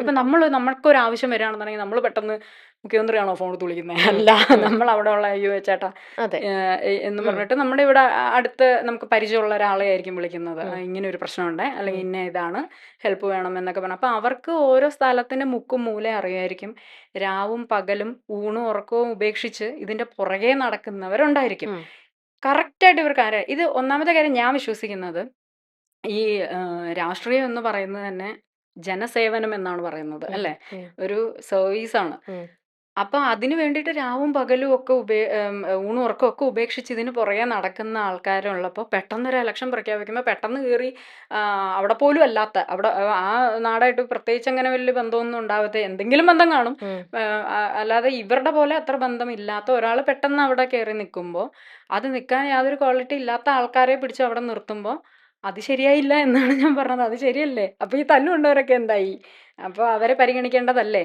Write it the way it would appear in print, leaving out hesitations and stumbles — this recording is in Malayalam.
ഇപ്പം നമ്മൾക്കൊരു ആവശ്യം വരികയാണെന്നുണ്ടെങ്കിൽ നമ്മൾ പെട്ടെന്ന് മുഖ്യമന്ത്രിയാണോ ഫോൺ എടുത്ത് വിളിക്കുന്നത്? അല്ല, നമ്മൾ അവിടെ ഉള്ള അയ്യോ ചേട്ടാ അതെ. എന്ന് പറഞ്ഞിട്ട് നമ്മുടെ ഇവിടെ അടുത്ത് നമുക്ക് പരിചയമുള്ള ഒരാളെ ആയിരിക്കും വിളിക്കുന്നത്. ഇങ്ങനെ ഒരു പ്രശ്നമുണ്ട്, അല്ലെങ്കിൽ ഇന്ന ഇതാണ്, ഹെൽപ്പ് വേണം എന്നൊക്കെ പറഞ്ഞു. അപ്പം അവർക്ക് ഓരോ സ്ഥലത്തിൻ്റെ മുക്കും മൂലയും അറിയായിരിക്കും. രാവും പകലും ഊണും ഉറക്കവും ഉപേക്ഷിച്ച് ഇതിൻ്റെ പുറകെ നടക്കുന്നവരുണ്ടായിരിക്കും. കറക്റ്റായിട്ട് ഇവർക്ക് അറിയാം. ഇത് ഒന്നാമത്തെ കാര്യം ഞാൻ വിശ്വസിക്കുന്നത്, ഈ രാഷ്ട്രീയം എന്ന് പറയുന്നത് തന്നെ ജനസേവനം എന്നാണ് പറയുന്നത്, അല്ലേ? ഒരു സർവീസാണ്. അപ്പം അതിന് വേണ്ടിയിട്ട് രാവും പകലും ഒക്കെ ഊണും ഉറക്കവും ഒക്കെ ഉപേക്ഷിച്ച് ഇതിന് പുറകെ നടക്കുന്ന ആൾക്കാരുള്ളപ്പോൾ പെട്ടെന്നൊരു ഇലക്ഷൻ പ്രഖ്യാപിക്കുമ്പോൾ പെട്ടെന്ന് കയറി അവിടെ പോലും അല്ലാത്ത അവിടെ ആ നാടായിട്ട് പ്രത്യേകിച്ച് അങ്ങനെ വലിയ ബന്ധമൊന്നും ഉണ്ടാവാത്ത എന്തെങ്കിലും ബന്ധം കാണും. അല്ലാതെ ഇവരുടെ പോലെ അത്ര ബന്ധമില്ലാത്ത ഒരാൾ പെട്ടെന്ന് അവിടെ കയറി നിൽക്കുമ്പോൾ അത് നിൽക്കാൻ യാതൊരു ക്വാളിറ്റി ഇല്ലാത്ത ആൾക്കാരെ പിടിച്ച് അവിടെ നിർത്തുമ്പോൾ അത് ശരിയായില്ല എന്നാണ് ഞാൻ പറഞ്ഞത്. അത് ശരിയല്ലേ? അപ്പോൾ ഈ തല്ലുകൊണ്ടവരൊക്കെ എന്തായി? അപ്പോൾ അവരെ പരിഗണിക്കേണ്ടതല്ലേ?